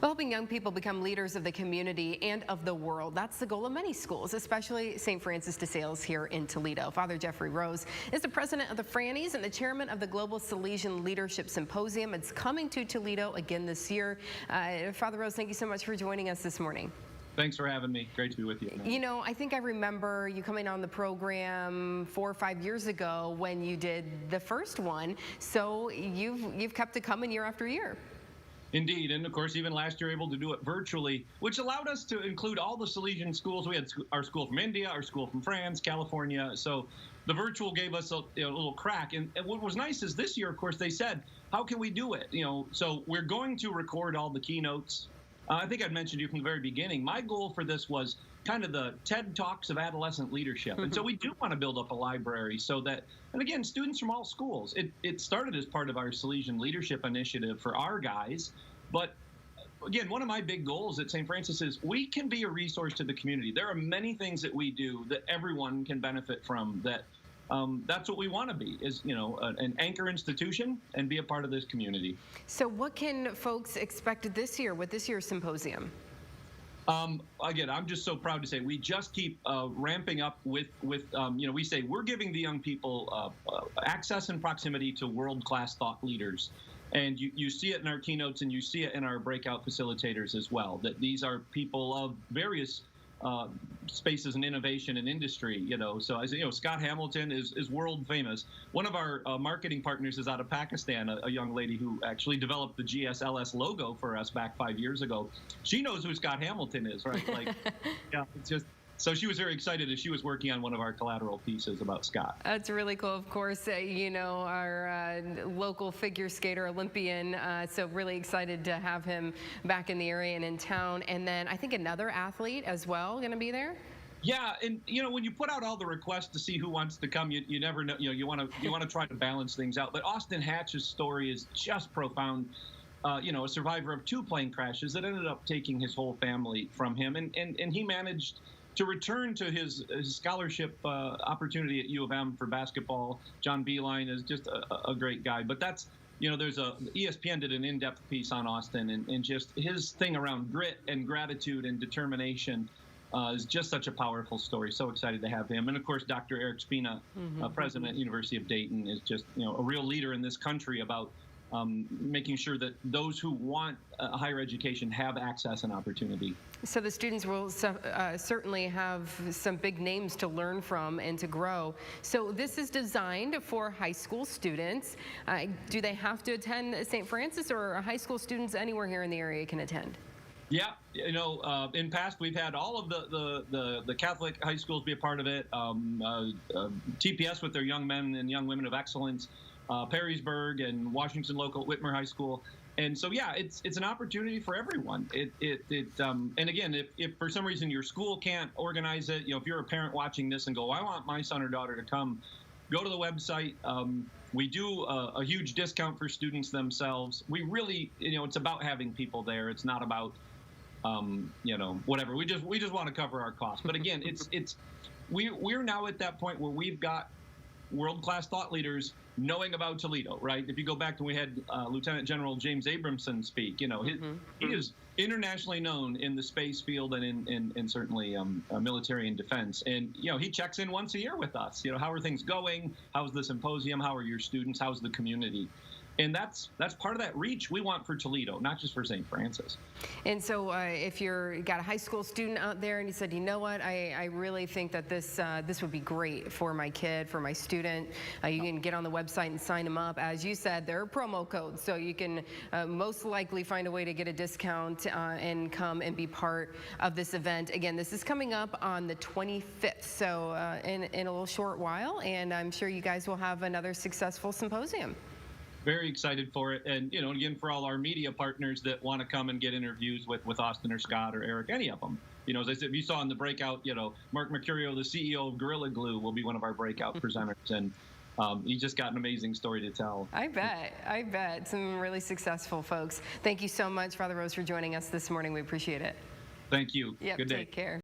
Well, helping young people become leaders of the community and of the world. That's the goal of many schools, especially St. Francis de Sales here in Toledo. Father Jeffrey Rose is the president of the Frannies and the chairman of the Global Salesian Leadership Symposium. It's coming to Toledo again this year. Father Rose, thank you so much for joining us this morning. Thanks for having me. Great to be with you. You know, I think I remember you coming on the program 4 or 5 years ago when you did the first one. So you've kept it coming year after year. Indeed, and of course, even last year, able to do it virtually, which allowed us to include all the Salesian schools. We had our school from India, our school from France, California. So the virtual gave us a little crack. And what was nice is this year, of course, they said, how can we do it? So we're going to record all the keynotes. I think I'd mentioned you from the very beginning. My goal for this was kind of the TED Talks of adolescent leadership. And so we do want to build up a library so that, and again, students from all schools. It started as part of our Salesian Leadership Initiative for our guys. But again, one of my big goals at St. Francis is we can be a resource to the community. There are many things that we do that everyone can benefit from. That's what we want to be, is an anchor institution and be a part of this community. So what can folks expect this year with this year's symposium? Again, I'm just so proud to say we just keep ramping up with we say we're giving the young people access and proximity to world-class thought leaders. And you see it in our keynotes and you see it in our breakout facilitators as well, that these are people of various spaces and innovation and industry, So as Scott Hamilton is world famous. One of our marketing partners is out of Pakistan, a young lady who actually developed the GSLS logo for us back 5 years ago. She knows who Scott Hamilton is, right? Like, yeah, it's just. So she was very excited as she was working on one of our collateral pieces about Scott. That's really cool. Of course, our local figure skater, Olympian, so really excited to have him back in the area and in town. And then I think another athlete as well going to be there. Yeah, and when you put out all the requests to see who wants to come, you never know. You want to try to balance things out. But Austin Hatch's story is just profound. A survivor of 2 plane crashes that ended up taking his whole family from him, and he managed to return to his scholarship opportunity at U of M for basketball. John Beeline is just a great guy. But that's, there's ESPN did an in-depth piece on Austin, and just his thing around grit and gratitude and determination is just such a powerful story. So excited to have him. And of course, Dr. Eric Spina, president at University of Dayton, is just, a real leader in this country about making sure that those who want a higher education have access and opportunity. So the students will certainly have some big names to learn from and to grow. So this is designed for high school students. Do they have to attend St. Francis, or are high school students anywhere here in the area can attend? Yeah, in past we've had all of the Catholic high schools be a part of it. TPS with their young men and young women of excellence. Perrysburg and Washington local Whitmer High School. And so, yeah, it's an opportunity for everyone. And again, if for some reason your school can't organize it, if you're a parent watching this and go, I want my son or daughter to come, go to the website. We do a huge discount for students themselves. We really, it's about having people there. It's not about, whatever. We just want to cover our costs. But again, we're now at that point where we've got world-class thought leaders knowing about Toledo, right? If you go back to when we had Lieutenant General James Abramson speak, he is internationally known in the space field and in certainly military and defense. And, he checks in once a year with us. How are things going? How's the symposium? How are your students? How's the community? And that's part of that reach we want for Toledo, not just for St. Francis. And so if you've got a high school student out there and you said, you know what, I really think that this would be great for my kid, for my student, you can get on the website and sign them up. As you said, there are promo codes, so you can most likely find a way to get a discount and come and be part of this event. Again, this is coming up on the 25th, so in a little short while, and I'm sure you guys will have another successful symposium. Very excited for it. And, again, for all our media partners that want to come and get interviews with Austin or Scott or Eric, any of them. As I said, if you saw in the breakout, Mark Mercurio, the CEO of Gorilla Glue, will be one of our breakout presenters. And he just got an amazing story to tell. I bet. Some really successful folks. Thank you so much, Father Rose, for joining us this morning. We appreciate it. Thank you. Yep, Good day. Take care.